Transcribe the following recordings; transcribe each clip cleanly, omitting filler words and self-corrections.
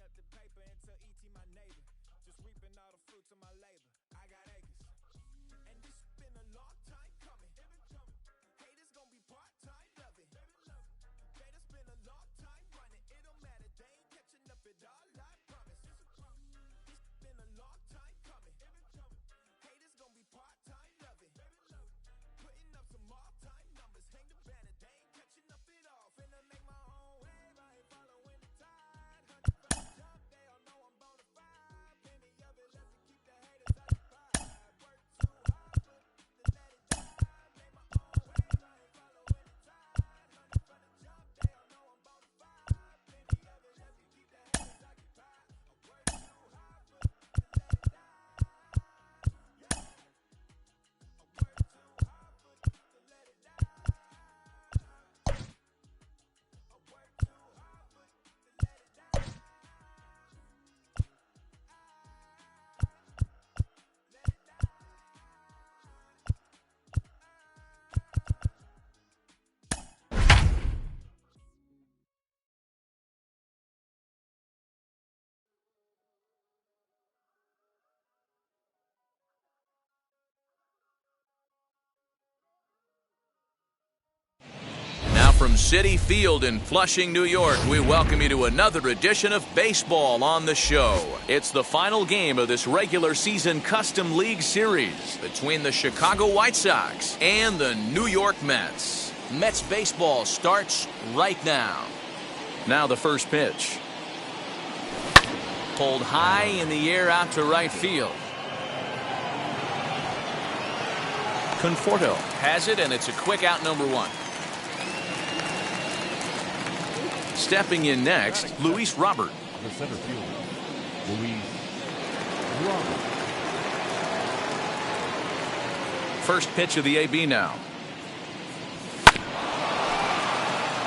up the paper until E.T. my neighbor. Just reaping all the fruits of my labor. I got acres. And this has been a long time coming. Haters gonna be part-time loving. Haters been a long time running. It don't matter, they ain't catching up at all, I promise. This has been a long time coming. Haters gonna be part-time loving. Putting up some all-time numbers. Hang the banner, they ain't catching up at all. Finna make my own wave, I ain't following the tide. 100 jump, they all know I'm bona fide. Plenty of it left to keep the haters occupied. Work too hard, but to let it die. Make my own wave, I ain't following the tide. 100 jump, they all know I'm bona fide. Plenty of it left to keep the haters occupied. I work too hard, but to let it die. Yeah. I work too hard, but to let it die. I work too hard, but to let it die. Let it die. Now from Citi Field in Flushing, New York, we welcome you to another edition of Baseball on the Show. It's the final game of this regular season Custom League Series between the Chicago White Sox and the New York Mets. Mets baseball starts right now. Now the first pitch. Pulled high in the air out to right field. Conforto has it, and it's a quick out, number one. Stepping in next, Luis Robert. The center fielder, Luis Robert. First pitch of the AB now.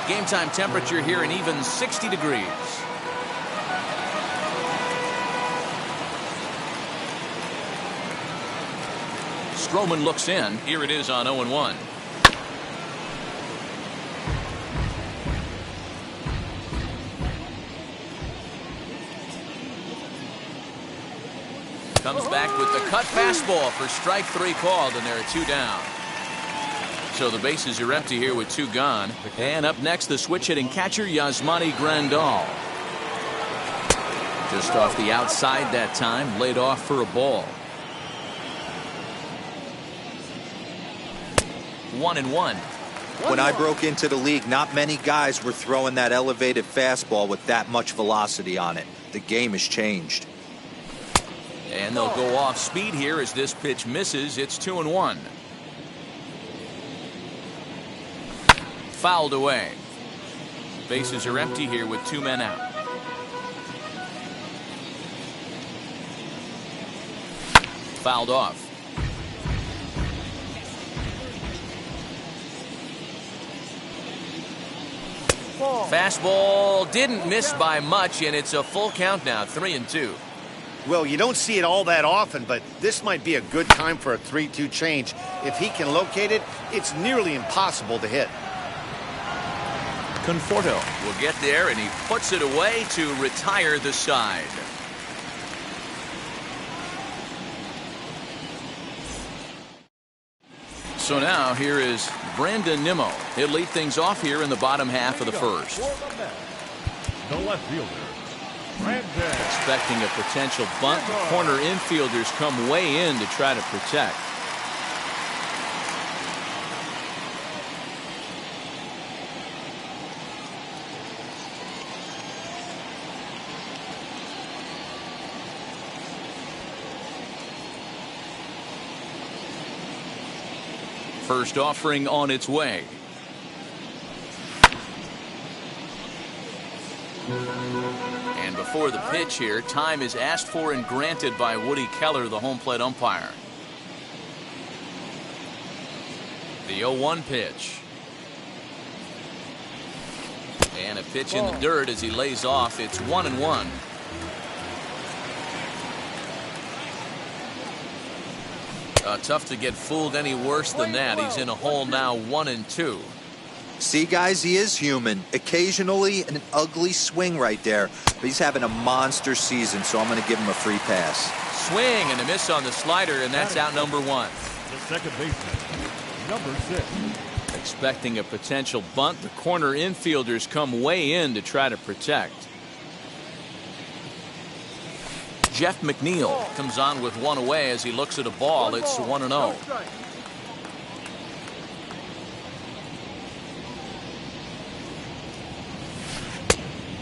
Game time temperature here an even 60 degrees. Stroman looks in. Here it is on 0-1. Comes back with the cut fastball for strike three called, and there are two down. So the bases are empty here with two gone. And up next, the switch-hitting catcher, Yasmani Grandal. Just off the outside that time, laid off for a ball. 1-1. When I broke into the league, not many guys were throwing that elevated fastball with that much velocity on it. The game has changed. And they'll go off speed here as this pitch misses. It's 2-1. Fouled away. Bases are empty here with two men out. Fouled off. Fastball didn't miss by much, and it's a full count now, 3-2. Well, you don't see it all that often, but this might be a good time for a 3-2 change. If he can locate it, it's nearly impossible to hit. Conforto will get there, and he puts it away to retire the side. So now here is Brandon Nimmo. He'll lead things off here in the bottom half of the first. The left fielder, Brandon. Expecting a potential bunt. The corner infielders come way in to try to protect. First offering on its way. And before the pitch here, time is asked for and granted by Woody Keller, the home plate umpire. The 0-1 pitch. And a pitch in the dirt as he lays off. It's 1-1. Tough to get fooled any worse than that. He's in a hole now, 1-2. See, guys, he is human. Occasionally an ugly swing right there, but he's having a monster season, so I'm going to give him a free pass. Swing and a miss on the slider, and that's out number one. The second baseman, number 6. Expecting a potential bunt, the corner infielders come way in to try to protect. Jeff McNeil comes on with one away as he looks at a ball. It's 1-0.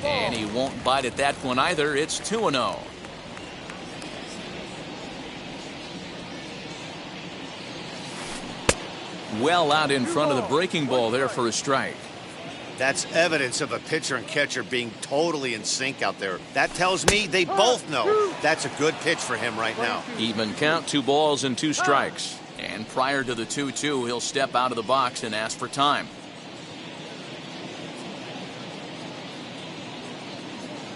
And he won't bite at that one either. It's 2-0. Well out in front of the breaking ball there for a strike. That's evidence of a pitcher and catcher being totally in sync out there. That tells me they both know that's a good pitch for him right now. Even count, 2 balls and 2 strikes. And prior to the 2-2, he'll step out of the box and ask for time.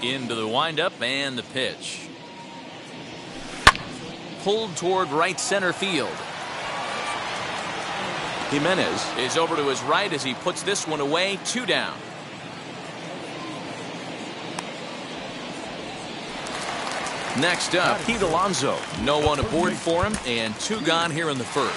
Into the windup and the pitch. Pulled toward right center field. Jimenez is over to his right as he puts this one away. 2 down. Next up, Pete Alonso. No one aboard for him, and 2 gone here in the first.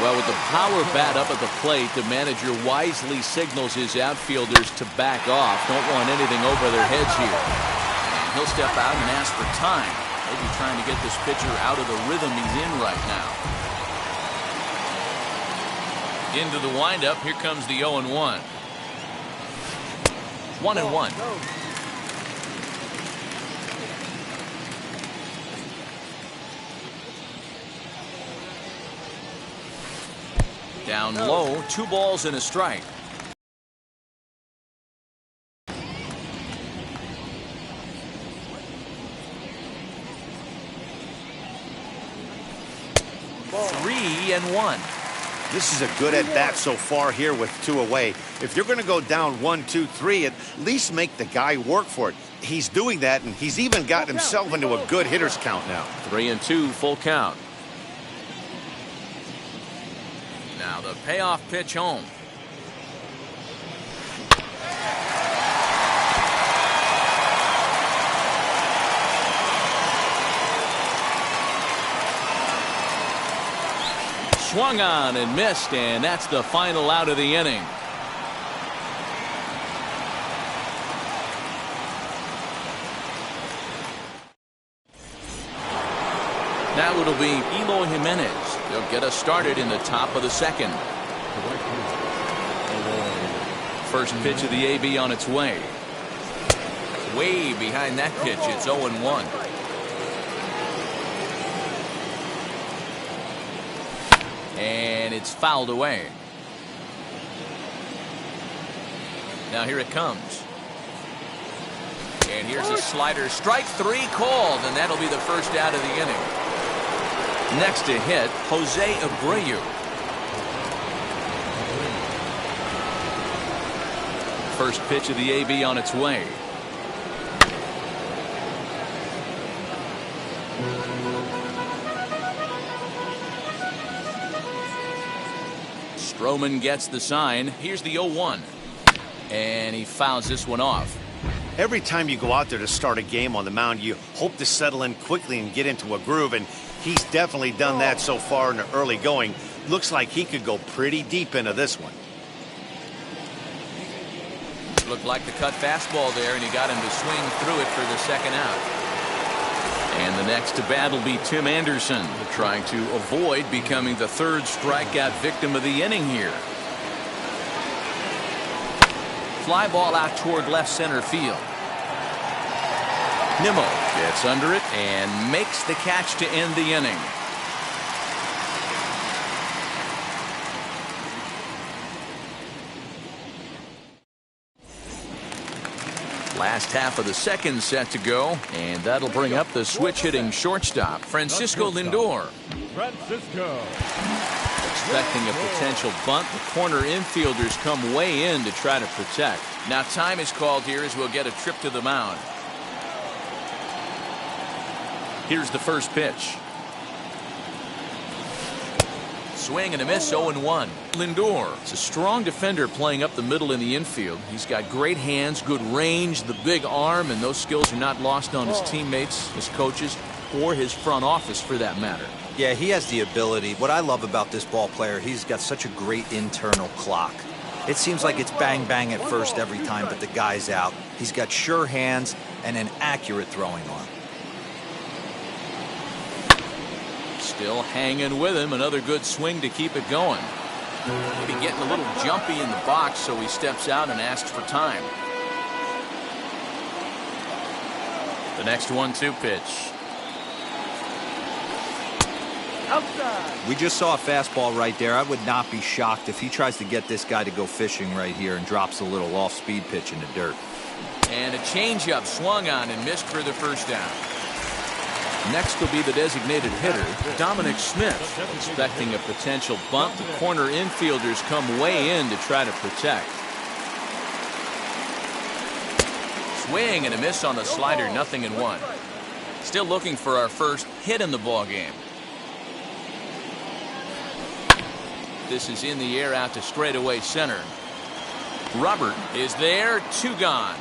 Well, with the power bat up at the plate, the manager wisely signals his outfielders to back off. Don't want anything over their heads here. And he'll step out and ask for time. Maybe trying to get this pitcher out of the rhythm he's in right now. Into the windup, here comes the 0-1. 1-1. Down low, 2 balls and a strike. Ball. 3-1. This is a good at-bat so far here with 2 away. If you're going to go down 1-2-3, at least make the guy work for it. He's doing that, and he's even gotten himself into a good hitter's count now. 3-2, full count. Now the payoff pitch home. Swung on and missed, and that's the final out of the inning. Now it'll be Eloy Jimenez. He'll get us started in the top of the second. First pitch of the AB on its way. Way behind that pitch, it's 0-1. And it's fouled away. Now here it comes. And here's a slider. Strike 3 called, and that'll be the first out of the inning. Next to hit, Jose Abreu. First pitch of the AB on its way. Stroman gets the sign. Here's the 0-1. And he fouls this one off. Every time you go out there to start a game on the mound, you hope to settle in quickly and get into a groove, and he's definitely done that so far in the early going. Looks like he could go pretty deep into this one. Looked like the cut fastball there, and he got him to swing through it for the second out. And the next to bat will be Tim Anderson, trying to avoid becoming the 3rd strikeout victim of the inning here. Fly ball out toward left center field. Nimmo gets under it and makes the catch to end the inning. Last half of the second set to go, and that'll bring up the switch-hitting shortstop, Francisco Lindor. Francisco. Expecting a potential bunt, the corner infielders come way in to try to protect. Now time is called here as we'll get a trip to the mound. Here's the first pitch. Swing and a miss, 0-1. Lindor is a strong defender playing up the middle in the infield. He's got great hands, good range, the big arm, and those skills are not lost on his teammates, his coaches, or his front office for that matter. Yeah, he has the ability. What I love about this ball player, he's got such a great internal clock. It seems like it's bang bang at first every time, but the guy's out. He's got sure hands and an accurate throwing arm. Still hanging with him. Another good swing to keep it going. Maybe getting a little jumpy in the box, so he steps out and asks for time. The next 1-2 pitch. Outside. We just saw a fastball right there. I would not be shocked if he tries to get this guy to go fishing right here and drops a little off-speed pitch in the dirt. And a changeup swung on and missed for the first down. Next will be the designated hitter, Dominic Smith. Expecting a potential bunt, the corner infielders come way in to try to protect. Swing and a miss on the slider, 0-1. Still looking for our first hit in the ball game. This is in the air out to straightaway center. Robert is there, 2 gone.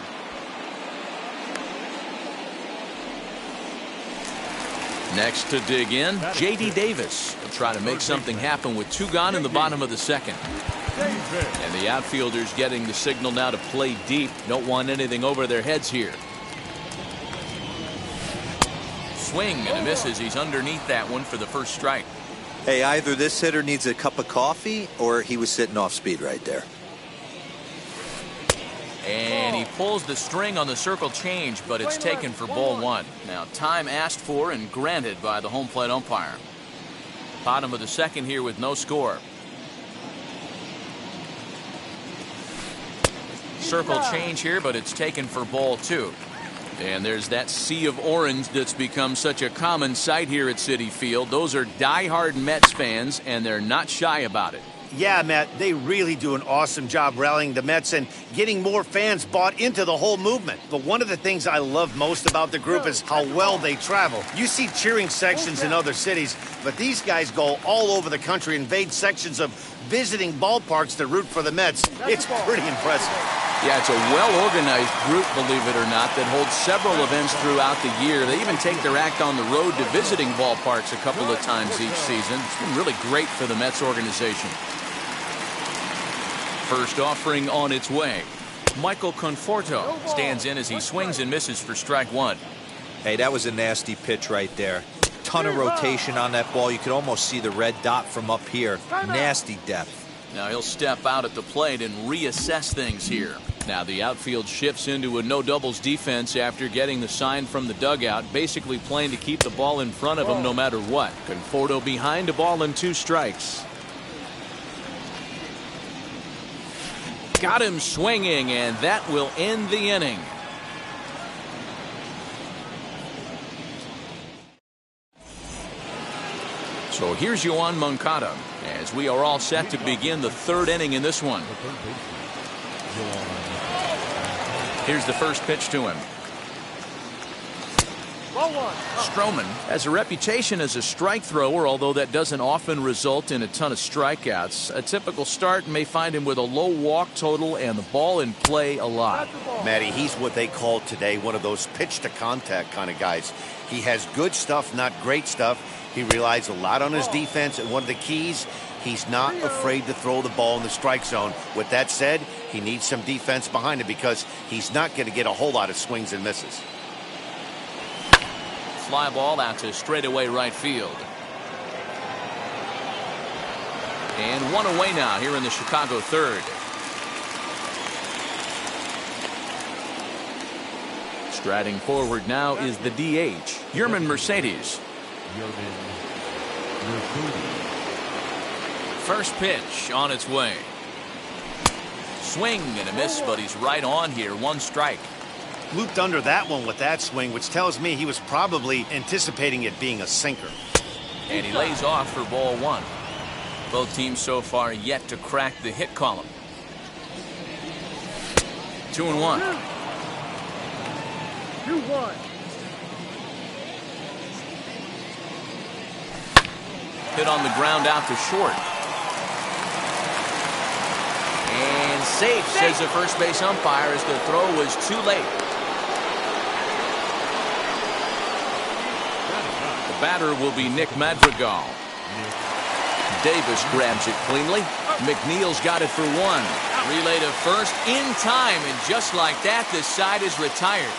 Next to dig in, J.D. Davis will try to make something happen with 2 gone in the bottom of the second. And the outfielders getting the signal now to play deep. Don't want anything over their heads here. Swing and a miss as he's underneath that one for the first strike. Hey, either this hitter needs a cup of coffee or he was sitting off speed right there. And he pulls the string on the circle change, but it's taken for ball 1. Now, time asked for and granted by the home plate umpire. Bottom of the second here with no score. Circle change here, but it's taken for ball 2. And there's that sea of orange that's become such a common sight here at Citi Field. Those are diehard Mets fans, and they're not shy about it. Yeah, Matt, they really do an awesome job rallying the Mets and getting more fans bought into the whole movement. But one of the things I love most about the group is how well they travel. You see cheering sections in other cities, but these guys go all over the country, invade sections of visiting ballparks to root for the Mets. It's pretty impressive. Yeah, it's a well-organized group, believe it or not, that holds several events throughout the year. They even take their act on the road to visiting ballparks a couple of times each season. It's been really great for the Mets organization. First offering on its way. Michael Conforto stands in as he swings and misses for strike 1. Hey, that was a nasty pitch right there. Ton of rotation on that ball. You could almost see the red dot from up here. Nasty depth. Now he'll step out at the plate and reassess things here. Now the outfield shifts into a no doubles defense after getting the sign from the dugout, basically playing to keep the ball in front of him no matter what. Conforto behind a ball and 2 strikes. Got him swinging, and that will end the inning. So here's Yoan Moncada as we are all set to begin the 3rd inning in this one. Here's the first pitch to him. Stroman has a reputation as a strike thrower, although that doesn't often result in a ton of strikeouts. A typical start may find him with a low walk total and the ball in play a lot. Matty, he's what they call today one of those pitch to contact kind of guys. He has good stuff, not great stuff. He relies a lot on his defense, and one of the keys, he's not afraid to throw the ball in the strike zone. With that said, he needs some defense behind him because he's not going to get a whole lot of swings and misses. Fly ball out to straightaway right field. And one away now here in the Chicago 3rd. Striding forward now is the DH, Yermin Mercedes. First pitch on its way. Swing and a miss, but he's right on here. 1 strike. Looped under that one with that swing, which tells me he was probably anticipating it being a sinker. And he lays off for ball 1. Both teams so far yet to crack the hit column. 2-1. 2-1. Hit on the ground out to short. And safe, says the first base umpire, as the throw was too late. The batter will be Nick Madrigal. Davis grabs it cleanly. McNeil's got it for one. Relay to first in time, and just like that, this side is retired.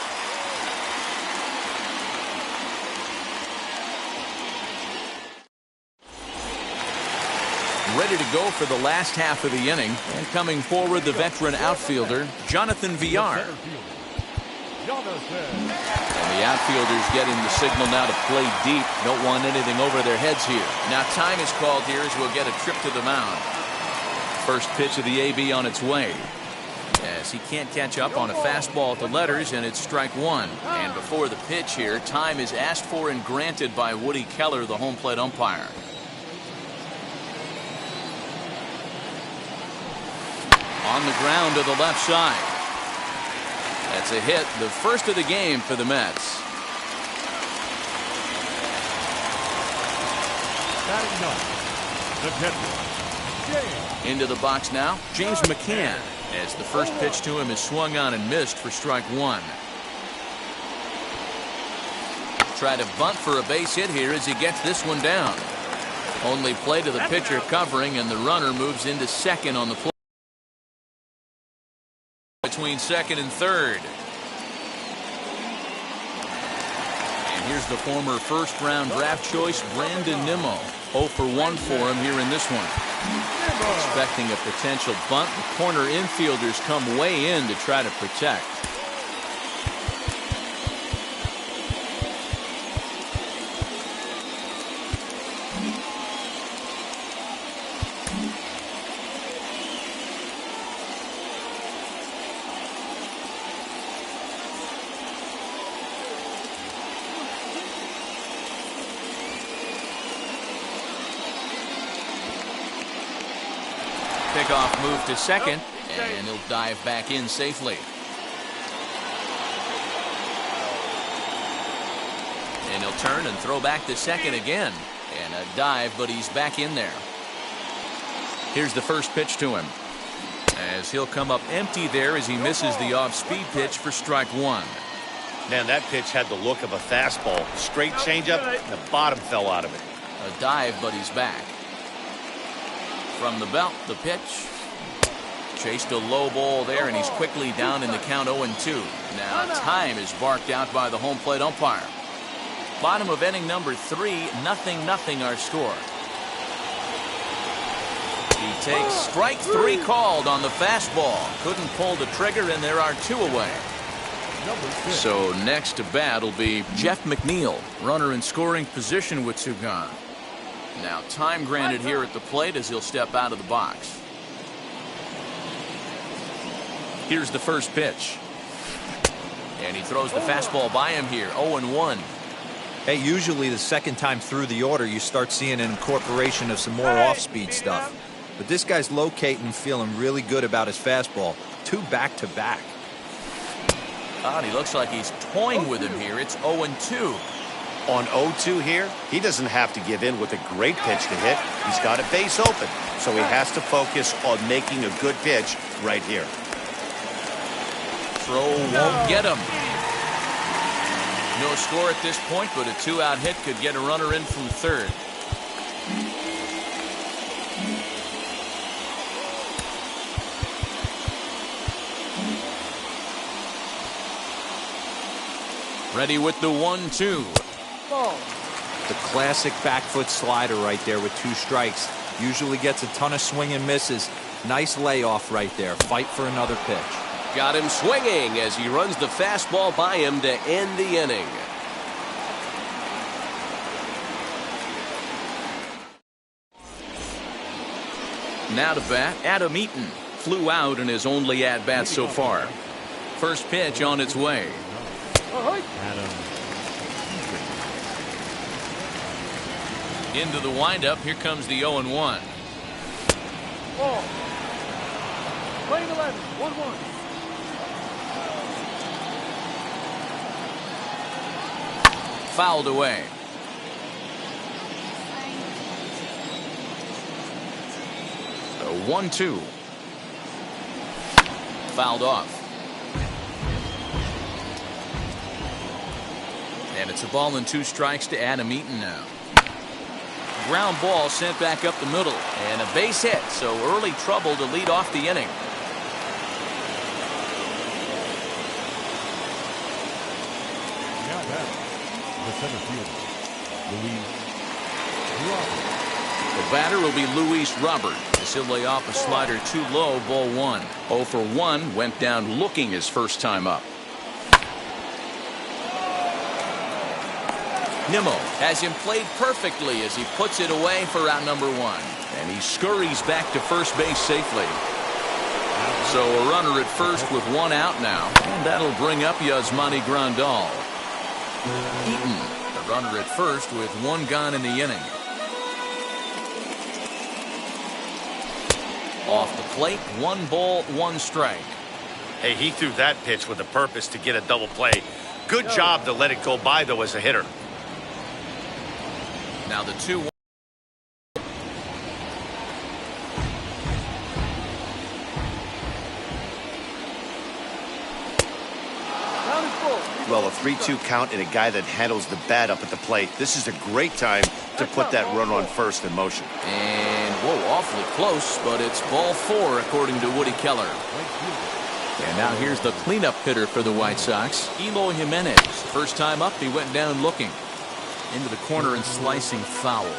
Ready to go for the last half of the inning, and coming forward, the veteran outfielder, Jonathan Villar. And the outfielders getting the signal now to play deep. Don't want anything over their heads here. Now time is called here as we'll get a trip to the mound. First pitch of the AB on its way. As he can't catch up on a fastball at the letters, and it's strike one. And before the pitch here, time is asked for and granted by Woody Keller, the home plate umpire. On the ground to the left side. That's a hit, the first of the game for the Mets. Into the box now, James McCann, as the first pitch to him is swung on and missed for strike one. Try to bunt for a base hit here as he gets this one down. Only play to the pitcher covering, and the runner moves into second on the play. Between second and third. And here's the former first-round draft choice, Brandon Nimmo. 0 for 1 for him here in this one. Expecting a potential bunt. The corner infielders come way in to try to protect. Pickoff move to second, and he'll dive back in safely. And he'll turn and throw back to second again. And a dive, but he's back in there. Here's the first pitch to him, as he'll come up empty there as he misses the off-speed pitch for strike one. Man, that pitch had the look of a fastball. Straight changeup, and the bottom fell out of it. A dive, but he's back. From the belt, the pitch. Chased a low ball there, and he's quickly down in the count 0-2. Now time is barked out by the home plate umpire. Bottom of inning number 3, 0-0 our score. He takes strike 3 called on the fastball. Couldn't pull the trigger, and there are 2 away. So next to bat will be Jeff McNeil, runner in scoring position with 2 gone. Now time granted here at the plate as he'll step out of the box. Here's the first pitch. And he throws the fastball by him here, 0-1. Hey, usually the second time through the order you start seeing an incorporation of some more off-speed stuff. But this guy's locating, feeling really good about his fastball. 2 back-to-back. And he looks like he's toying with him here. It's 0-2. On 0-2 here, he doesn't have to give in with a great pitch to hit. He's got a base open, so he has to focus on making a good pitch right here. Throw won't get him. No score at this point, but a 2-out hit could get a runner in from third. Ready with the 1-2. The classic back foot slider right there with 2 strikes. Usually gets a ton of swing and misses. Nice layoff right there. Fight for another pitch. Got him swinging as he runs the fastball by him to end the inning. Now to bat, Adam Eaton. Flew out in his only at-bat so far. First pitch on its way. Into the windup, here comes the 0-1. Ball. Playing 11, 1-1. Fouled away. A 1-2. fouled off. And it's a ball and 2 strikes to Adam Eaton now. Ground ball sent back up the middle. And a base hit, so early trouble to lead off the inning. Now back, the center fielder, Luis Robert. The batter will be Luis Robert. As he'll lay off a slider too low, ball 1. 0 for 1, went down looking his first time up. Nimmo has him played perfectly as he puts it away for out number 1. And he scurries back to first base safely. So a runner at first with 1 out now. And that'll bring up Yasmani Grandal. Eaton, the runner at first with 1 gone in the inning. Off the plate, 1 ball, 1 strike. Hey, he threw that pitch with a purpose to get a double play. Good job to let it go by, though, as a hitter. Now the 2-1. Well, a 3-2 count and a guy that handles the bat up at the plate. This is a great time to put that runner on first in motion. And, whoa, awfully close, but it's ball 4 according to Woody Keller. And now here's the cleanup hitter for the White Sox, Eloy Jimenez. First time up, he went down looking. Into the corner and slicing foul.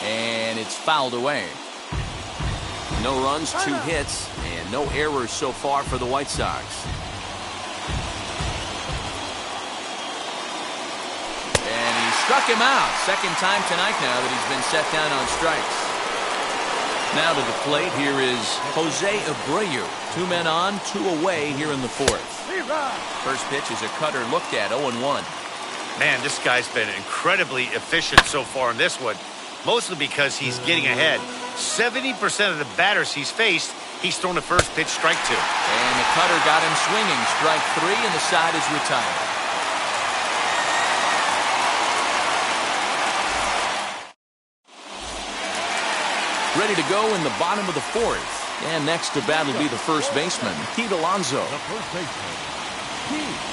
And it's fouled away. No runs, 2 hits, and no errors so far for the White Sox. And he struck him out. Second time tonight now that he's been set down on strikes. Now to the plate, here is Jose Abreu. 2 men on, 2 away here in the 4th. First pitch is a cutter looked at, 0-1. Man, this guy's been incredibly efficient so far in this one, mostly because he's getting ahead. 70% of the batters he's faced, he's thrown a first pitch strike to. And the cutter got him swinging. Strike 3, and the side is retired. Ready to go in the bottom of the 4th. And next to bat will be the first baseman, Pete Alonso. The first baseman, Pete.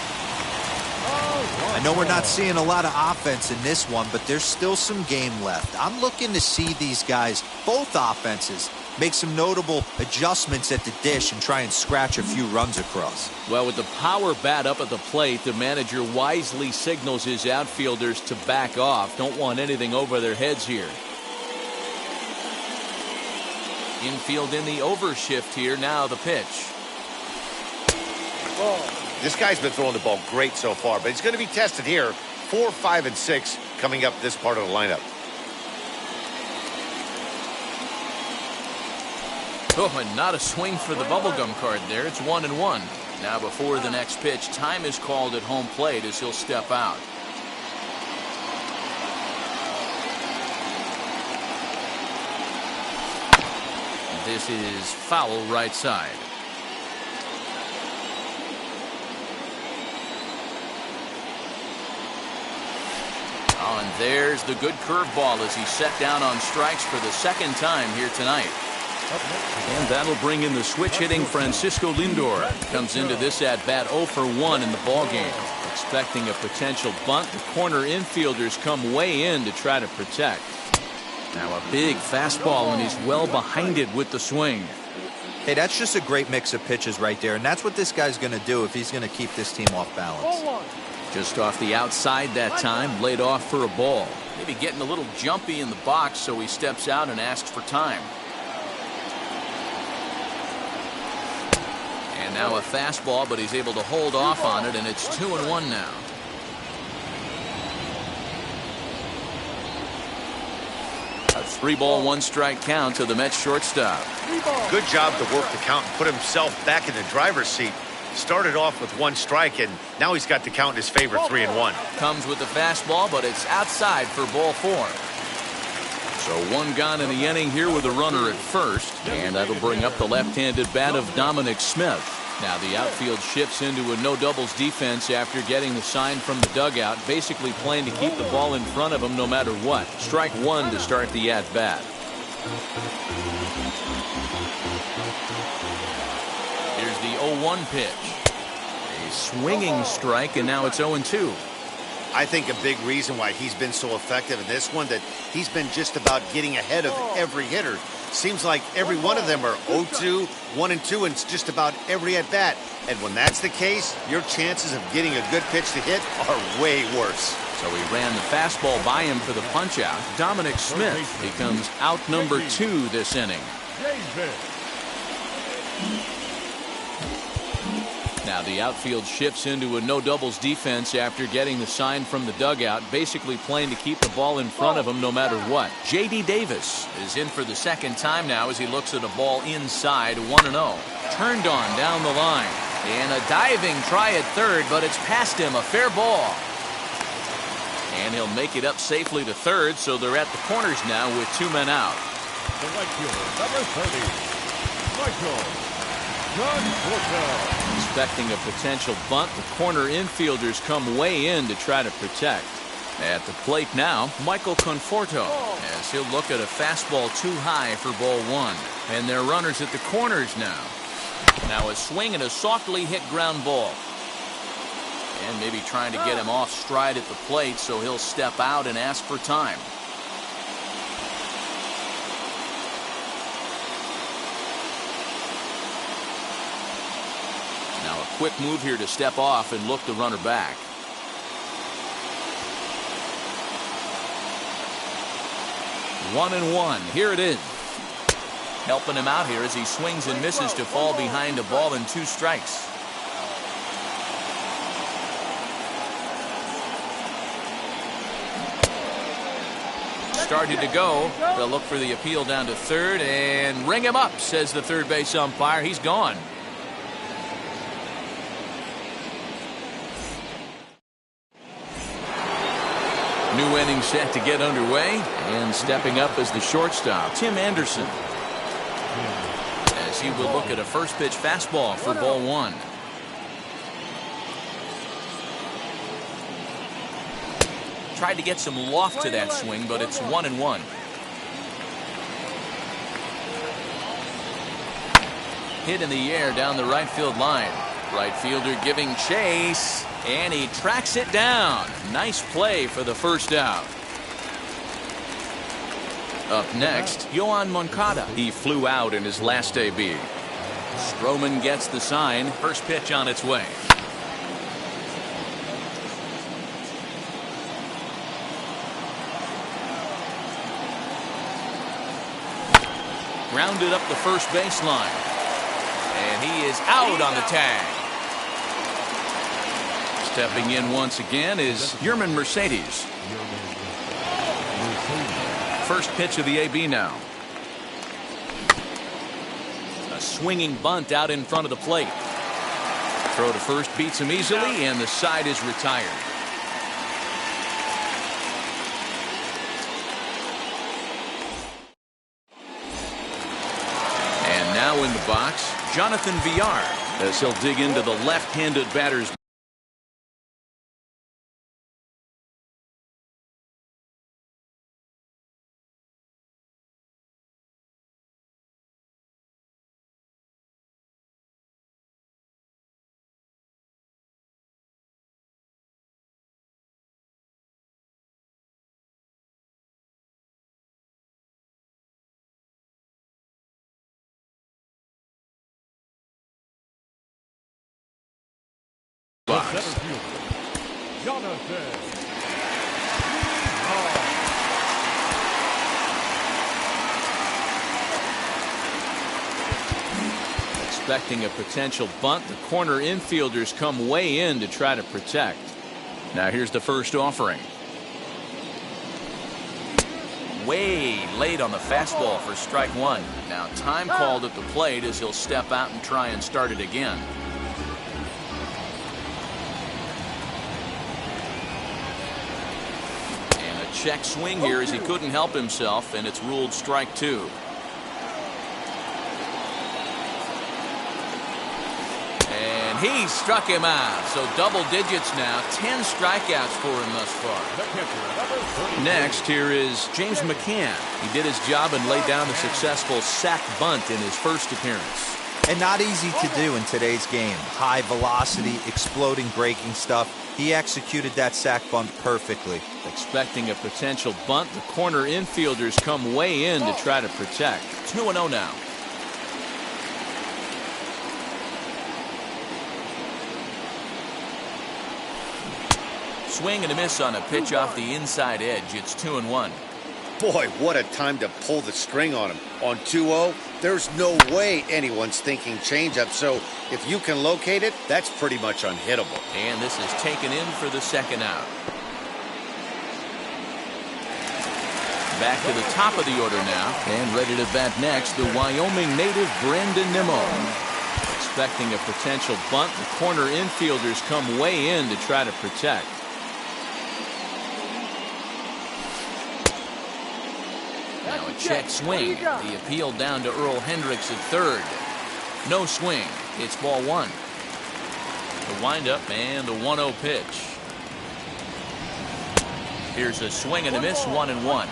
I know we're not seeing a lot of offense in this one, but there's still some game left. I'm looking to see these guys, both offenses, make some notable adjustments at the dish and try and scratch a few runs across. Well, with the power bat up at the plate, the manager wisely signals his outfielders to back off. Don't want anything over their heads here. Infield in the overshift here. Now the pitch. This guy's been throwing the ball great so far, but he's going to be tested here. 4, 5, and 6 coming up this part of the lineup. Oh, and not a swing for the bubblegum card there. It's 1-1. Now before the next pitch, time is called at home plate as he'll step out. This is foul right side. Oh, and there's the good curveball as he's set down on strikes for the 2nd time here tonight. And that'll bring in the switch hitting Francisco Lindor. Comes into this at bat 0 for 1 in the ballgame. Expecting a potential bunt, the corner infielders come way in to try to protect. Now a big fastball, and he's well behind it with the swing. Hey, that's just a great mix of pitches right there, and that's what this guy's going to do if he's going to keep this team off balance. Just off the outside that time, laid off for a ball. Maybe getting a little jumpy in the box, so he steps out and asks for time. And now a fastball, but he's able to hold off on it, and it's 2-1 now. A 3-ball, 1-strike count to the Mets shortstop. Good job to work the count and put himself back in the driver's seat. Started off with 1 strike, and now he's got the count in his favor, 3-1. Comes with the fastball, but it's outside for ball 4. So 1 gone in the inning here with a runner at first, and that'll bring up the left-handed bat of Dominic Smith. Now the outfield shifts into a no-doubles defense after getting the sign from the dugout, basically playing to keep the ball in front of him no matter what. Strike 1 to start the at-bat. Here's the 0-1 pitch. A swinging strike, and now it's 0-2. I think a big reason why he's been so effective in this one, that he's been just about getting ahead of every hitter. Seems like every one of them are 0-2, 1-2, and it's just about every at-bat. And when that's the case, your chances of getting a good pitch to hit are way worse. So he ran the fastball by him for the punch-out. Dominic Smith becomes out number 2 this inning. Now the outfield shifts into a no-doubles defense after getting the sign from the dugout, basically playing to keep the ball in front of him no matter what. J.D. Davis is in for the second time now as he looks at a ball inside, 1-0. Turned on down the line. And a diving try at third, but it's past him, a fair ball. And he'll make it up safely to third, so they're at the corners now with 2 men out. The right fielder, number 30, Michael Conforto. Expecting a potential bunt, the corner infielders come way in to try to protect. At the plate now, Michael Conforto, as he'll look at a fastball too high for ball 1. And they're runners at the corners now. Now a swing and a softly hit ground ball. And maybe trying to get him off stride at the plate, so he'll step out and ask for time. Now a quick move here to step off and look the runner back. One and one. Here it is. Helping him out here as he swings and misses to fall behind a ball and 2 strikes. Started to go. They'll look for the appeal down to third and ring him up, says the third base umpire. He's gone. New inning set to get underway, and stepping up as the shortstop, Tim Anderson, as he will look at a first pitch fastball for ball 1. Tried to get some loft to that swing, but it's 1-1. Hit in the air down the right field line. Right fielder giving chase, and he tracks it down. Nice play for the first out. Up next, Yoan Moncada. He flew out in his last AB. Stroman gets the sign. First pitch on its way. Grounded up the first baseline. And he is out on the tag. Stepping in once again is Yermin Mercedes. First pitch of the AB now. A swinging bunt out in front of the plate. Throw to first beats him easily, and the side is retired. And now in the box, Jonathan Villar, as he'll dig into the left-handed batter's box. Jonathan. Expecting a potential bunt, the corner infielders come way in to try to protect. Now here's the first offering. Way late on the fastball for strike 1. Now time called at the plate as he'll step out and try and start it again. Check swing here as he couldn't help himself, and it's ruled strike 2. And He struck him out. So double digits now. 10 strikeouts for him thus far. Next, here is James McCann. He did his job and laid down a successful sac bunt in his first appearance. And not easy to do in today's game. High velocity, exploding breaking stuff. He executed that sac bunt perfectly. Expecting a potential bunt, the corner infielders come way in to try to protect. 2-0 now. Swing and a miss on a pitch off the inside edge. It's 2-1. Boy, what a time to pull the string on him. On 2-0, there's no way anyone's thinking changeup. So if you can locate it, that's pretty much unhittable. And this is taken in for the second out. Back to the top of the order now. And ready to bat next, the Wyoming native Brandon Nimmo. Expecting a potential bunt, the corner infielders come way in to try to protect. Now a check swing. The appeal down to Earl Hendricks at third. No swing. It's ball one. The windup and the 1-0 pitch. Here's a swing and a miss, 1-1.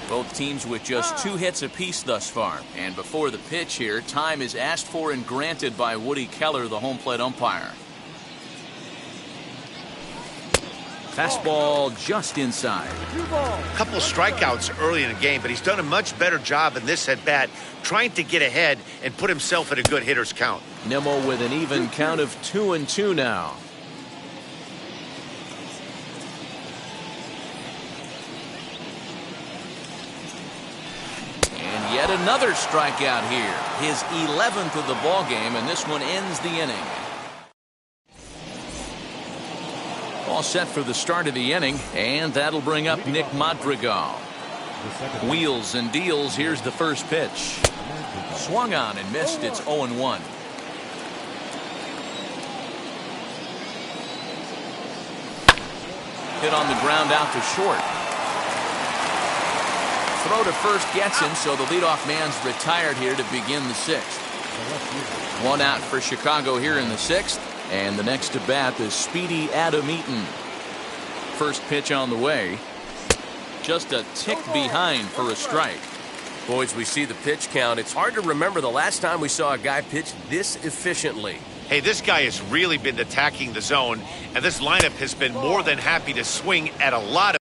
Both teams with just 2 hits apiece thus far. And before the pitch here, time is asked for and granted by Woody Keller, the home plate umpire. Fastball just inside. A couple of strikeouts early in the game, but he's done a much better job in this at-bat trying to get ahead and put himself at a good hitter's count. Nimmo with an even count of 2-2 now. And yet another strikeout here. His 11th of the ball game, and this one ends the inning. All set for the start of the inning, and that'll bring up Nick Madrigal. Wheels and deals. Here's the first pitch. Swung on and missed. It's 0-1. Hit on the ground out to short. Throw to first gets him, so the leadoff man's retired here to begin the 6th. 1 out for Chicago here in the 6th. And the next to bat is Speedy Adam Eaton. First pitch on the way. Just a tick behind for a strike. Boys, we see the pitch count. It's hard to remember the last time we saw a guy pitch this efficiently. Hey, this guy has really been attacking the zone, and this lineup has been more than happy to swing at a lot of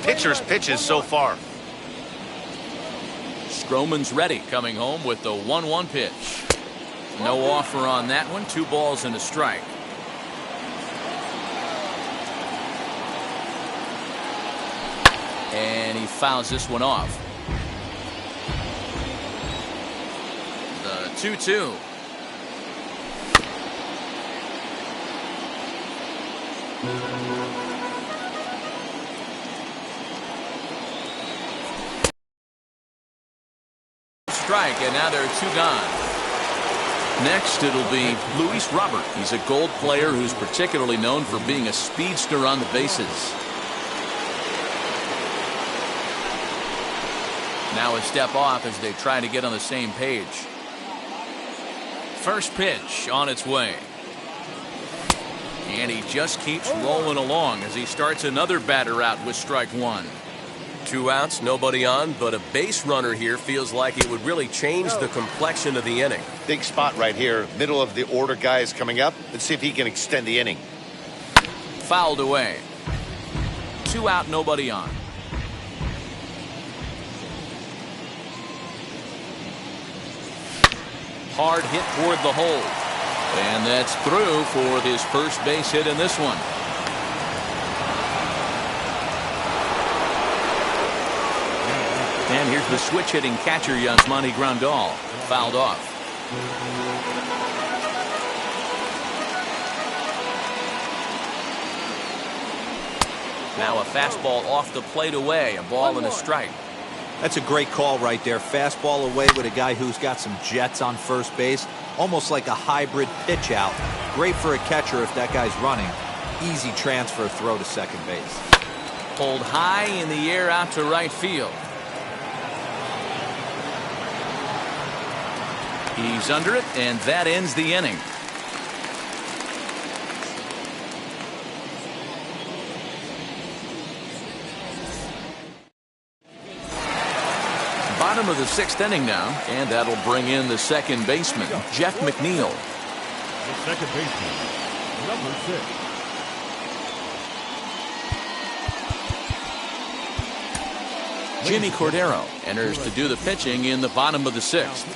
pitcher's pitches so far. Stroman's ready, coming home with the 1-1 pitch. No offer on that one. 2 balls and a strike. And he fouls this one off. The 2-2. Strike, and now there are 2 gone. Next, it'll be Luis Robert. He's a Gold player who's particularly known for being a speedster on the bases. Now a step off as they try to get on the same page. First pitch on its way. And he just keeps rolling along as he starts another batter out with strike 1. 2 outs, nobody on, but a base runner here feels like it would really change the complexion of the inning. Big spot right here. Middle of the order guy is coming up. Let's see if he can extend the inning. Fouled away. 2 out, nobody on. Hard hit toward the hole. And that's through for his first base hit in this one. And here's the switch-hitting catcher, Yasmani Grandal. Fouled off. Now a fastball off the plate away. A ball and a strike. That's a great call right there. Fastball away with a guy who's got some jets on first base. Almost like a hybrid pitch out. Great for a catcher if that guy's running. Easy transfer throw to second base. Pulled high in the air out to right field. He's under it, and that ends the inning. Bottom of the 6th inning now, and that'll bring in the second baseman, Jeff McNeil. The second baseman, number 6. Jimmy Cordero enters to do the pitching in the bottom of the 6th.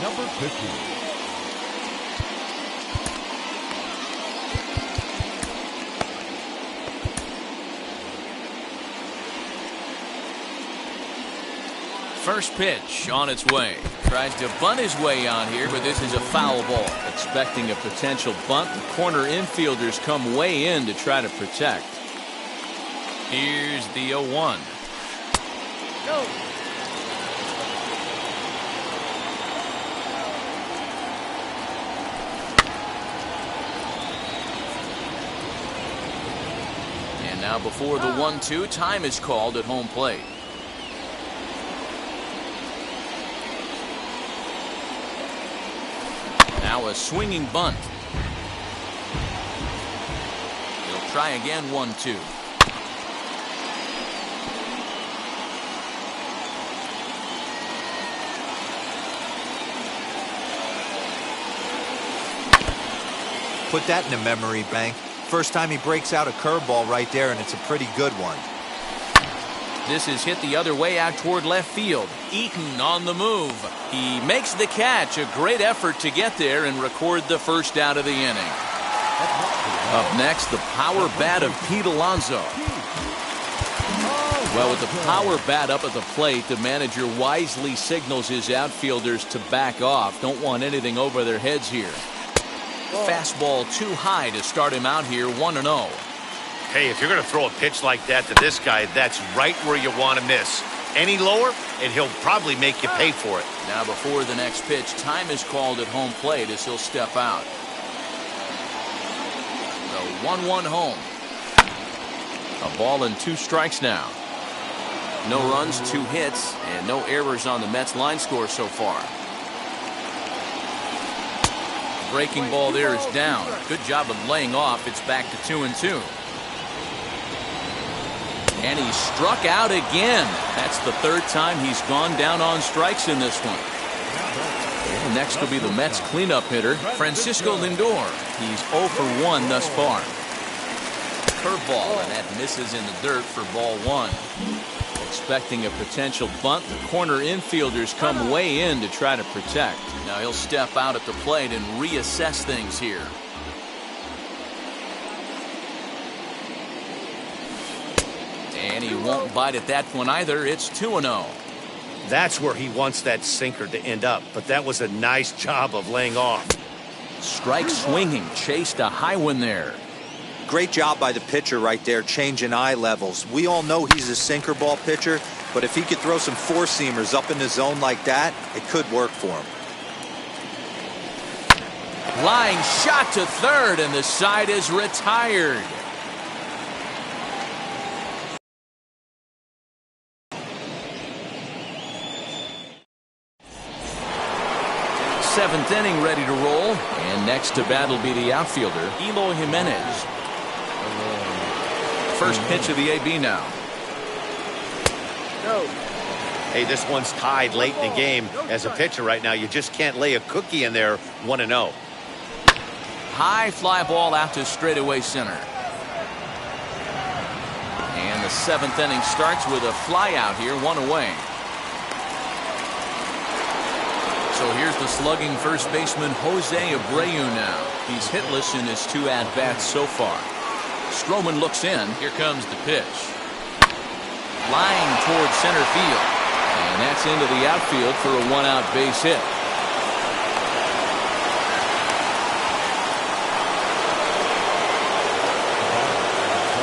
Number 50. First pitch on its way. Tries to bunt his way on here, but this is a foul ball. Expecting a potential bunt, the corner infielders come way in to try to protect. Here's the 0-1. Go. And now before the 1-2, time is called at home plate. Now a swinging bunt. He'll try again, 1-2. Put that in a memory bank. First time he breaks out a curveball right there, and it's a pretty good one. This is hit the other way out toward left field. Eaton on the move. He makes the catch. A great effort to get there and record the first out of the inning. Up next, the power bat of Pete Alonso. Well, with the power bat up at the plate, the manager wisely signals his outfielders to back off. Don't want anything over their heads here. Fastball too high to start him out here, 1-0. Hey, if you're going to throw a pitch like that to this guy, that's right where you want to miss. Any lower, and he'll probably make you pay for it. Now before the next pitch, time is called at home plate as he'll step out. The 1-1 home. A ball and 2 strikes now. No runs, 2 hits, and no errors on the Mets line score so far. Breaking ball there is down. Good job of laying off. It's back to 2-2. And he struck out again. That's the 3rd time he's gone down on strikes in this one. And next will be the Mets cleanup hitter, Francisco Lindor. He's 0 for 1 thus far. Curveball, and that misses in the dirt for ball 1. Expecting a potential bunt, the corner infielders come way in to try to protect. Now he'll step out at the plate and reassess things here. And he won't bite at that one either. It's 2-0. That's where he wants that sinker to end up, but that was a nice job of laying off. Strike swinging, chased a high one there. Great job by the pitcher right there, changing eye levels. We all know he's a sinker ball pitcher, but if he could throw some 4-seamers up in the zone like that, it could work for him. Line shot to third, and the side is retired. Seventh inning ready to roll, and next to bat will be the outfielder, Eloy Jimenez. First pitch of the AB now. No. Hey, this one's tied late in the game. As a pitcher right now, you just can't lay a cookie in there, 1-0. High fly ball out to straightaway center. And the 7th inning starts with a fly out here, 1 away. So here's the slugging first baseman Jose Abreu now. He's hitless in his 2 at-bats so far. Stroman looks in. Here comes the pitch. Flying towards center field. And that's into the outfield for a 1-out base hit.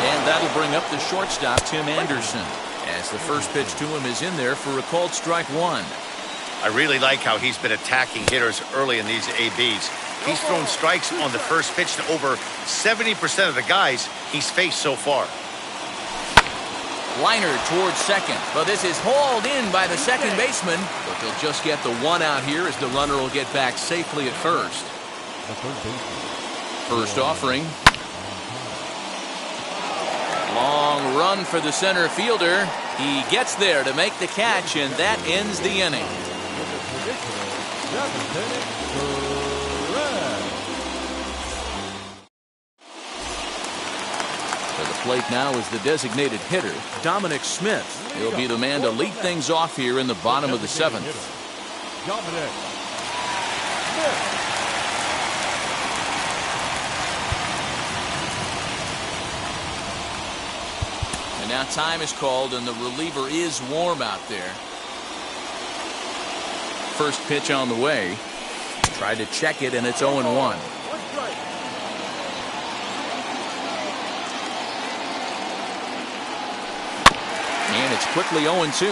And that'll bring up the shortstop, Tim Anderson, as the first pitch to him is in there for a called strike 1. I really like how he's been attacking hitters early in these ABs. He's thrown strikes on the first pitch to over 70% of the guys he's faced so far. Liner towards second, but this is hauled in by the second baseman. But they'll just get the one out here as the runner will get back safely at first. First offering. Long run for the center fielder. He gets there to make the catch, and that ends the inning. To the plate now is the designated hitter, Dominic Smith. He'll be the man to lead things off here in the bottom of the seventh. Dominic Smith. And now time is called, and the reliever is warm out there. First pitch on the way. Tried to check it, and it's 0-1. And it's quickly 0-2.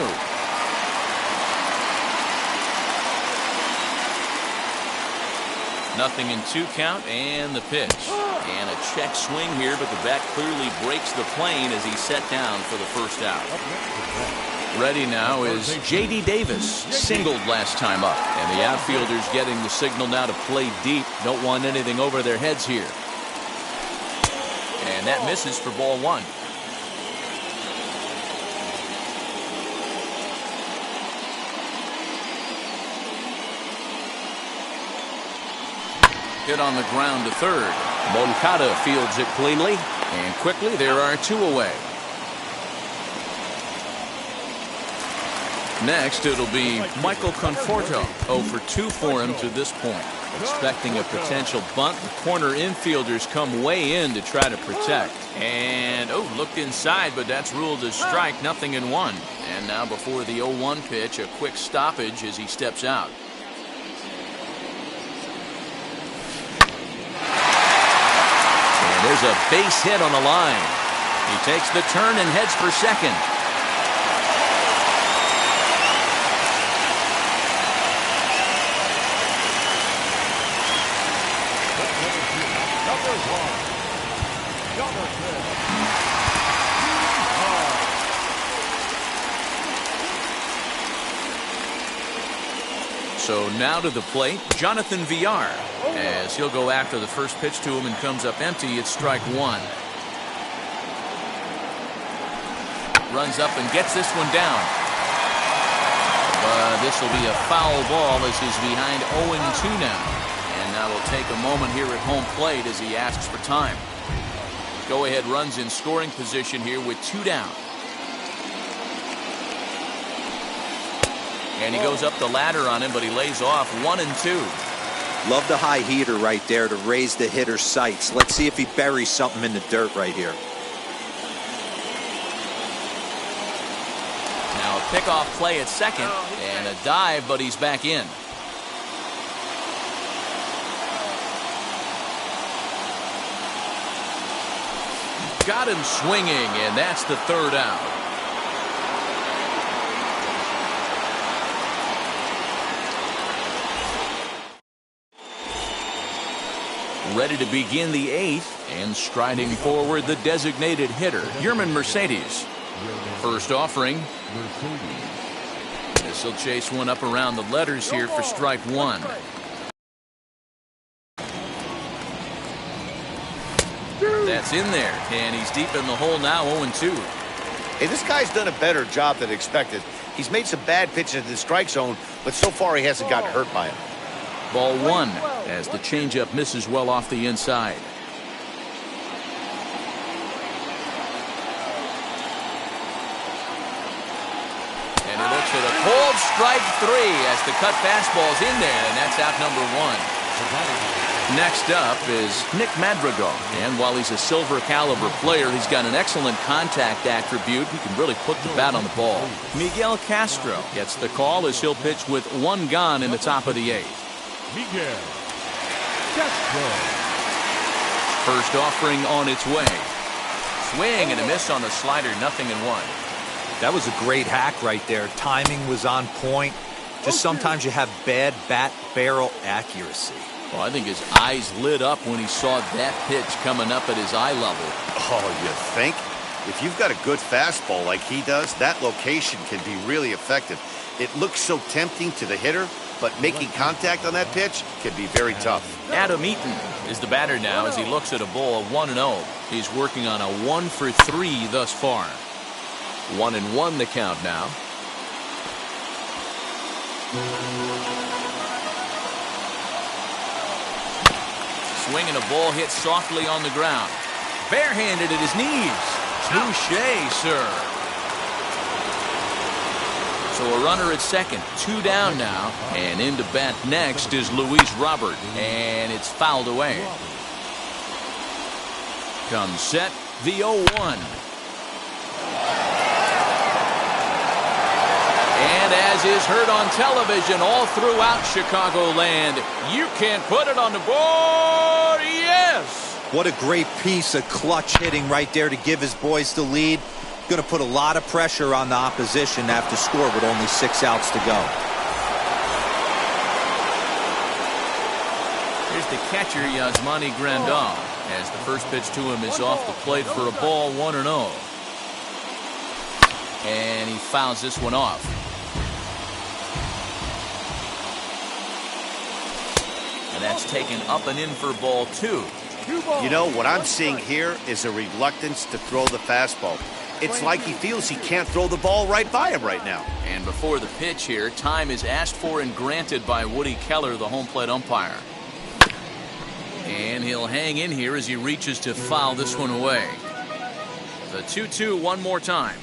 Nothing in 2 count, and the pitch. And a check swing here, but the bat clearly breaks the plane as he's set down for the first out. Ready now is J.D. Davis, singled last time up. And the outfielders getting the signal now to play deep. Don't want anything over their heads here. And that misses for ball 1. Hit on the ground to third. Moncada fields it cleanly, and quickly there are 2 away. Next it'll be Michael Conforto. 0 for 2 for him to this point. Expecting a potential bunt, the corner infielders come way in to try to protect. And looked inside, but that's ruled as strike. Nothing in 1. And now before the 0-1 pitch, a quick stoppage as he steps out. There's a base hit on the line. He takes the turn and heads for second. So now to the plate, Jonathan Villar, as he'll go after the first pitch to him and comes up empty. It's strike 1. Runs up and gets this one down. But this will be a foul ball as he's behind 0-2 now. And now will take a moment here at home plate as he asks for time. Go-ahead runs in scoring position here with 2 down. And he goes up the ladder on him, but he lays off 1-2. Love the high heater right there to raise the hitter's sights. Let's see if he buries something in the dirt right here. Now a pickoff play at second and a dive, but he's back in. Got him swinging, and that's the 3rd out. Ready to begin the 8th, and striding forward the designated hitter, Yermin Mercedes. First offering. This will chase one up around the letters here for strike 1. That's in there, and he's deep in the hole now, 0-2. Hey, this guy's done a better job than expected. He's made some bad pitches in the strike zone, but so far he hasn't gotten hurt by it. Ball 1 as the changeup misses well off the inside. And he looks at a cold strike 3 as the cut fastball's in there, and that's out number 1. Next up is Nick Madrigal, and while he's a silver caliber player, he's got an excellent contact attribute. He can really put the bat on the ball. Miguel Castro gets the call as he'll pitch with 1 gone in the top of the 8th. Miguel Castro. First offering on its way. Swing and a miss on the slider, 0-1. That was a great hack right there. Timing was on point. Just sometimes you have bad bat barrel accuracy. Well, I think his eyes lit up when he saw that pitch coming up at his eye level. Oh, you think? If you've got a good fastball like he does, that location can be really effective. It looks so tempting to the hitter, but making contact on that pitch can be very tough. Adam Eaton is the batter now as he looks at a ball of 1-0. He's working on a 1-for-3 thus far. 1-1 the count now. Swinging a ball hit softly on the ground. Barehanded at his knees. Touché, sir. So a runner at second, 2 down now, and into bat next is Luis Robert, and it's fouled away. Comes set, the 0-1. And as is heard on television all throughout Chicagoland, you can't put it on the board. Yes! What a great piece of clutch hitting right there to give his boys the lead. Going to put a lot of pressure on the opposition to have to score with only 6 outs to go. Here's the catcher, Yasmani Grandal, as the first pitch to him is off the plate for a ball, 1-0. And he fouls this one off. And that's taken up and in for ball 2. You know, what I'm seeing here is a reluctance to throw the fastball. It's like he feels he can't throw the ball right by him right now. And before the pitch here, time is asked for and granted by Woody Keller, the home plate umpire. And he'll hang in here as he reaches to foul this one away. The 2-2 one more time.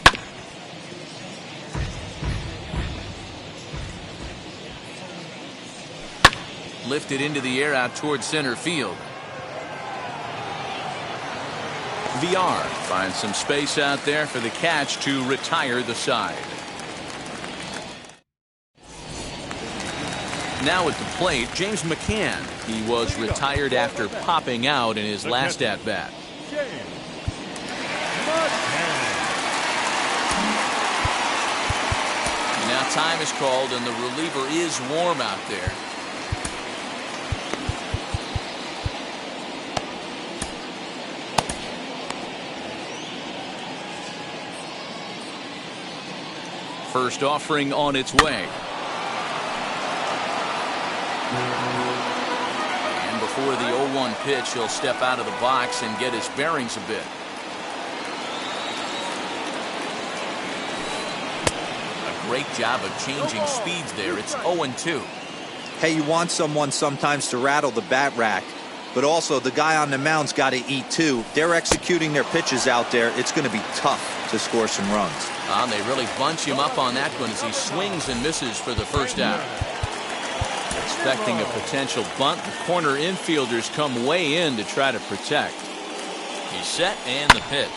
Lifted into the air out towards center field. VR finds some space out there for the catch to retire the side. Now at the plate, James McCann. He was retired after popping out in his last at-bat. Now time is called and the reliever is warm out there. First offering on its way. And before the 0-1 pitch, he'll step out of the box and get his bearings a bit. A great job of changing speeds there. It's 0-2. Hey, you want someone sometimes to rattle the bat rack, but also the guy on the mound's got to eat too. They're executing their pitches out there. It's going to be tough to score some runs. They really bunch him up on that one as he swings and misses for the first out. Expecting a potential bunt, the corner infielders come way in to try to protect. He's set and the pitch.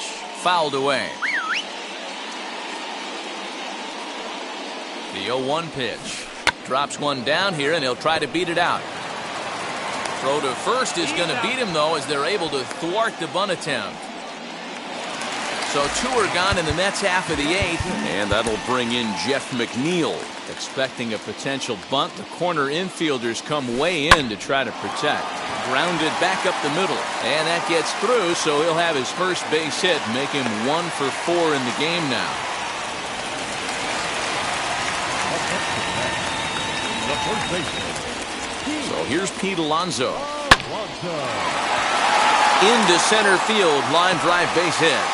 Fouled away. The 0-1 pitch. Drops one down here and he'll try to beat it out. Throw to first is going to beat him though as they're able to thwart the bunt attempt. So 2 are gone in the Mets half of the 8th, and that'll bring in Jeff McNeil. Expecting a potential bunt, the corner infielders come way in to try to protect. Grounded back up the middle, and that gets through, so he'll have his first base hit, make him 1 for 4 in the game now. So here's Pete Alonso. Into center field, line drive base hit.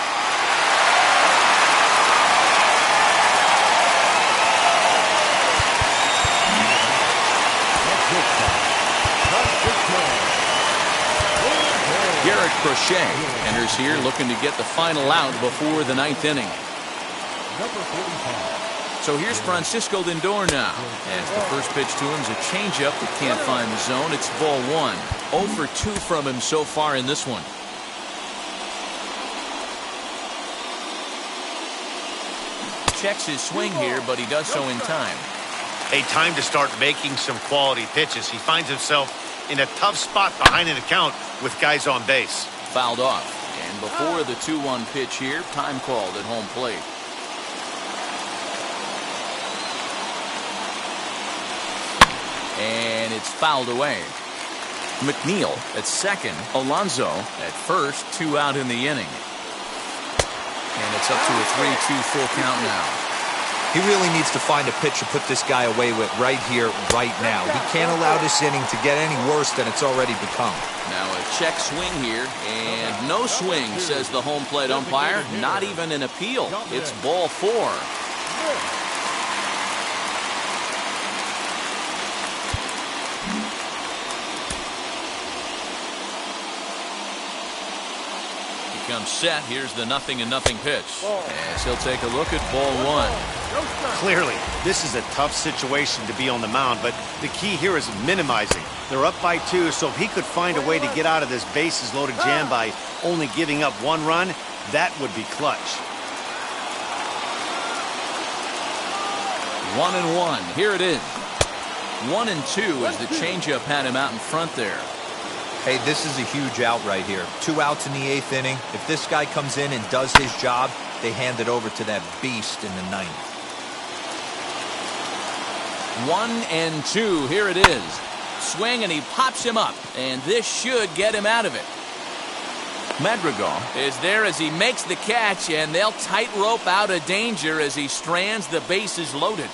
Garrett Crochet enters here looking to get the final out before the 9th inning. So here's Francisco Lindor now. As the first pitch to him is a changeup that can't find the zone. It's ball 1. 0 for 2 from him so far in this one. Checks his swing here, but he does so in time. A time to start making some quality pitches. He finds himself in a tough spot behind an account with guys on base. Fouled off. And before the 2-1 pitch here, time called at home plate. And it's fouled away. McNeil at second. Alonso at first. 2 out in the inning. And it's up to a 3-2 full count now. He really needs to find a pitch to put this guy away with right here, right now. He can't allow this inning to get any worse than it's already become. Now a check swing here, and no swing, says the home plate umpire. Not even an appeal. It's ball 4. Comes set. Here's the 0-0 pitch. As he'll take a look at ball 1. Clearly, this is a tough situation to be on the mound, but the key here is minimizing. They're up by 2, so if he could find a way to get out of this bases-loaded jam by only giving up 1 run, that would be clutch. 1-1. Here it is. 1-2 as the changeup had him out in front there. Hey, this is a huge out right here. 2 outs in the 8th inning. If this guy comes in and does his job, they hand it over to that beast in the 9th. 1-2. Here it is. Swing, and he pops him up. And this should get him out of it. Madrigal is there as he makes the catch, and they'll tightrope out of danger as he strands the bases loaded.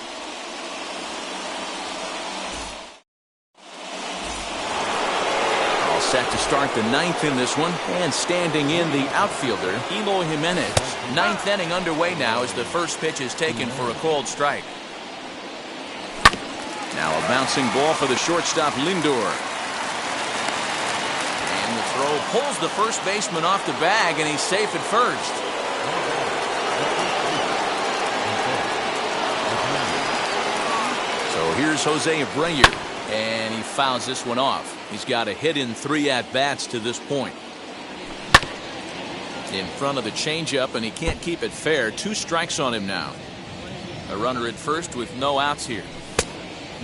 Set to start the 9th in this one, and standing in the outfielder, Eloy Jimenez. 9th inning underway now as the first pitch is taken for a called strike. Now a bouncing ball for the shortstop Lindor. And the throw pulls the first baseman off the bag, and he's safe at first. So here's Jose Abreu, and he fouls this one off. He's got a hit in 3 at-bats to this point. In front of the changeup, and he can't keep it fair. 2 strikes on him now. A runner at first with no outs here.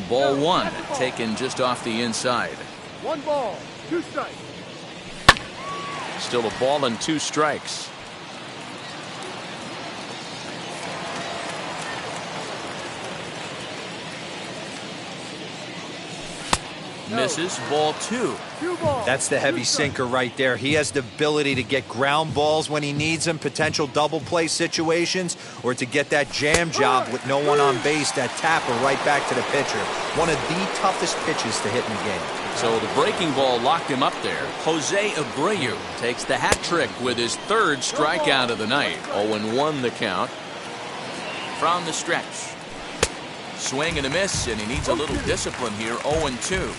Ball 1, taken just off the inside. 1 ball, 2 strikes. Still a ball and 2 strikes. Misses. Ball 2. That's the heavy sinker right there. He has the ability to get ground balls when he needs them, potential double play situations, or to get that jam job with no one on base, that tapper right back to the pitcher. One of the toughest pitches to hit in the game. So the breaking ball locked him up there. Jose Abreu takes the hat trick with his 3rd strikeout of the night. 0-1 the count. From the stretch. Swing and a miss, and he needs a little discipline here. 0-2.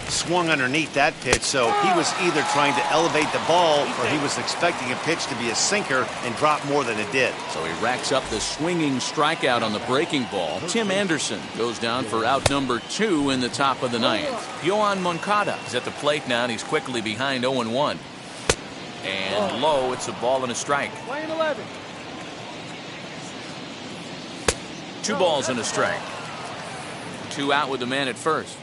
Swung underneath that pitch, so he was either trying to elevate the ball or he was expecting a pitch to be a sinker and drop more than it did. So he racks up the swinging strikeout on the breaking ball. Tim Anderson goes down for out number 2 in the top of the 9th. Yohan Moncada is at the plate now, and he's quickly behind 0-1. And low, it's a ball and a strike. 2 balls and a strike. 2 out with the man at first.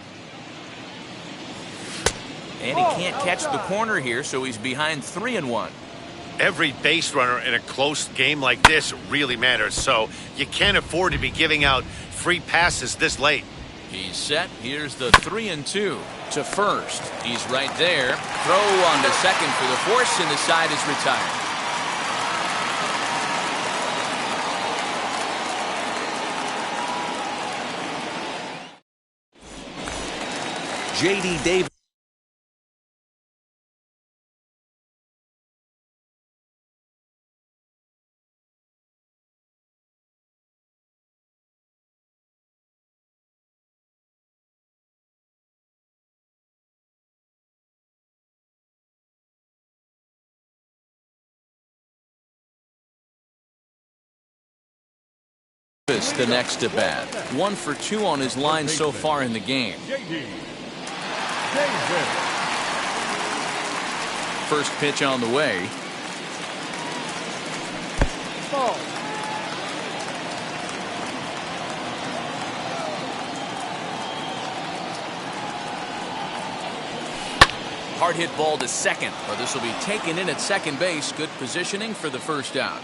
And he can't catch the corner here, so he's behind 3-1. Every base runner in a close game like this really matters, so you can't afford to be giving out free passes this late. He's set. Here's the 3-2 to first. He's right there. Throw on to second for the force, and the side is retired. J.D. Davis. The next at bat. 1 for 2 on his line so far in the game. First pitch on the way. Hard hit ball to second, but this will be taken in at second base. Good positioning for the first out.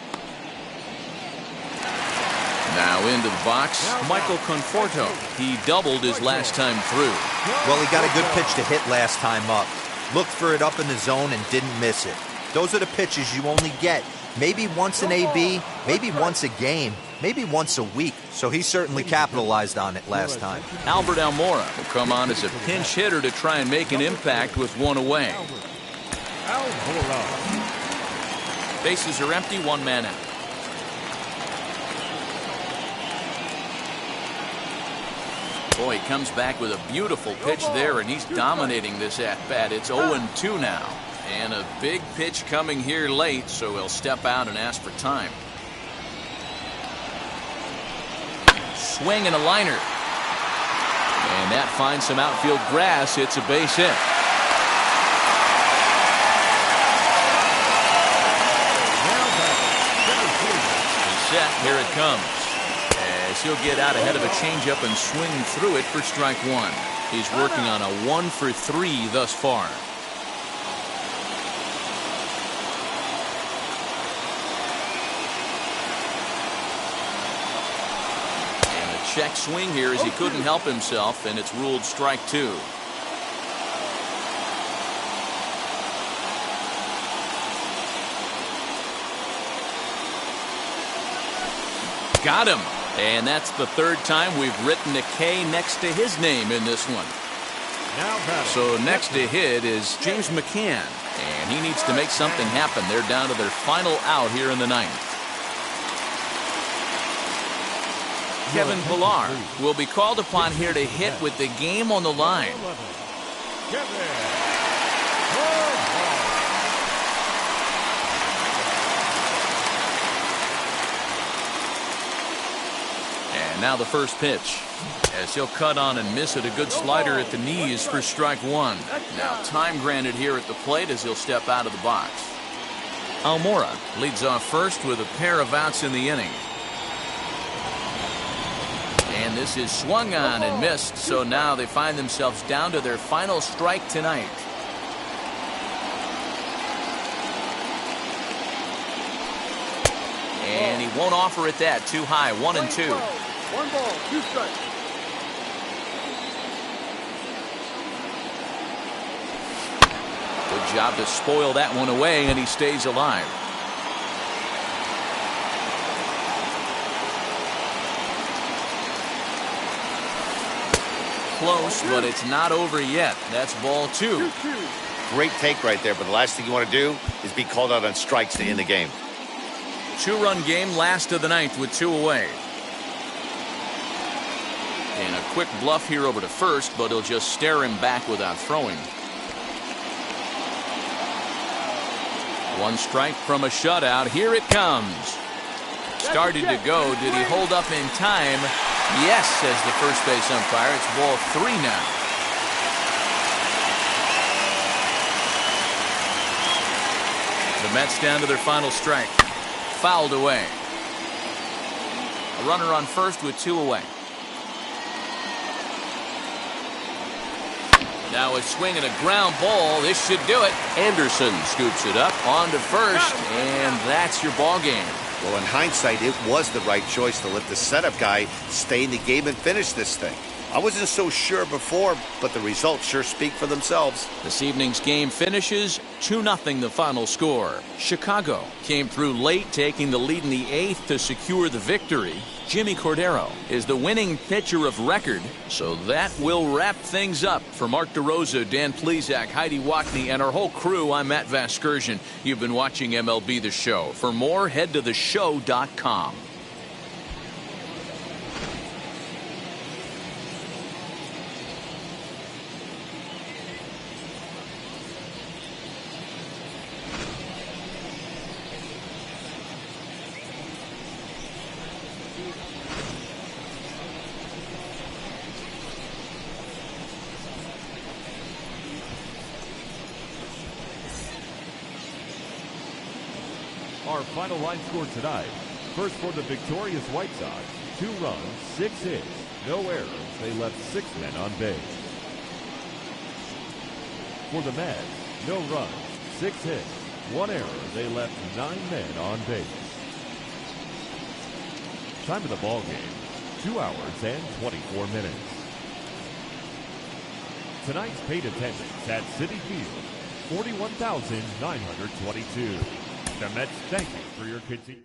Now into the box, Michael Conforto. He doubled his last time through. Well, he got a good pitch to hit last time up. Looked for it up in the zone and didn't miss it. Those are the pitches you only get maybe once in AB, maybe once a game, maybe once a week. So he certainly capitalized on it last time. Albert Almora will come on as a pinch hitter to try and make an impact with one away. Bases are empty, one man out. Boy, he comes back with a beautiful pitch there, and he's dominating this at-bat. It's 0-2 now. And a big pitch coming here late, so he'll step out and ask for time. Swing and a liner. And that finds some outfield grass. It's a base hit. Set, here it comes. As he'll get out ahead of a changeup and swing through it for strike one. He's working on a 1-for-3 thus far. And a check swing here as he couldn't help himself, and it's ruled strike two. Got him. And that's the third time we've written a K next to his name in this one. So next to hit is James McCann. And he needs to make something happen. They're down to their final out here in the ninth. Kevin Pillar will be called upon here to hit with the game on the line. Now the first pitch, as he'll cut on and miss it. A good slider at the knees for strike one. Now time granted here at the plate as he'll step out of the box. Almora leads off first with a pair of outs in the inning. And this is swung on and missed, so now they find themselves down to their final strike tonight. And he won't offer it that. Too high, 1-2. 1 ball, 2 strikes. Good job to spoil that one away, and he stays alive. Close, but it's not over yet. That's ball 2. Great take right there, but the last thing you want to do is be called out on strikes to end the game. 2-run game, last of the ninth with 2 away. And a quick bluff here over to first, but he'll just stare him back without throwing. 1 strike from a shutout. Here it comes. Started to go. Did he hold up in time? Yes, says the first base umpire. It's ball 3 now. The Mets down to their final strike. Fouled away. A runner on first with 2 away. Now a swing and a ground ball. This should do it. Anderson scoops it up on to first, and that's your ball game. Well, in hindsight, it was the right choice to let the setup guy stay in the game and finish this thing. I wasn't so sure before, but the results sure speak for themselves. This evening's game finishes 2-0 the final score. Chicago came through late, taking the lead in the 8th to secure the victory. Jimmy Cordero is the winning pitcher of record, so that will wrap things up. For Mark DeRosa, Dan Plesac, Heidi Watney, and our whole crew, I'm Matt Vasgersian. You've been watching MLB The Show. For more, head to theshow.com. Our final line score tonight. First for the victorious White Sox, 2 runs, 6 hits, no errors. They left 6 men on base. For the Mets, no runs, 6 hits, 1 error. They left 9 men on base. Time of the ball game, 2 hours and 24 minutes. Tonight's paid attendance at Citi Field, 41,922. The Mets thank you for your continued.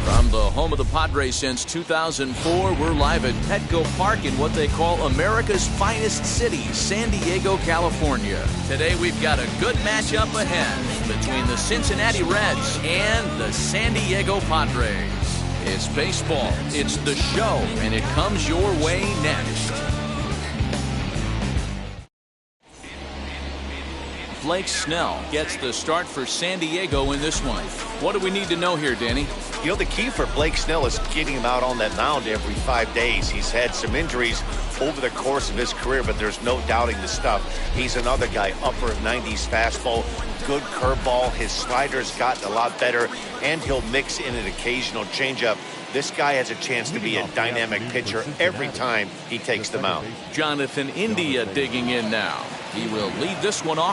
From the home of the Padres since 2004, we're live at Petco Park in what they call America's finest city, San Diego, California. Today we've got a good matchup ahead between the Cincinnati Reds and the San Diego Padres. It's baseball, it's the show, and it comes your way next. Blake Snell gets the start for San Diego in this one. What do we need to know here, Danny? You know, the key for Blake Snell is getting him out on that mound every 5 days. He's had some injuries over the course of his career, but there's no doubting the stuff. He's another guy, upper 90s fastball, good curveball. His slider's gotten a lot better, and he'll mix in an occasional changeup. This guy has a chance to be a dynamic pitcher every time he takes the mound. Jonathan India digging in now. He will lead this one off.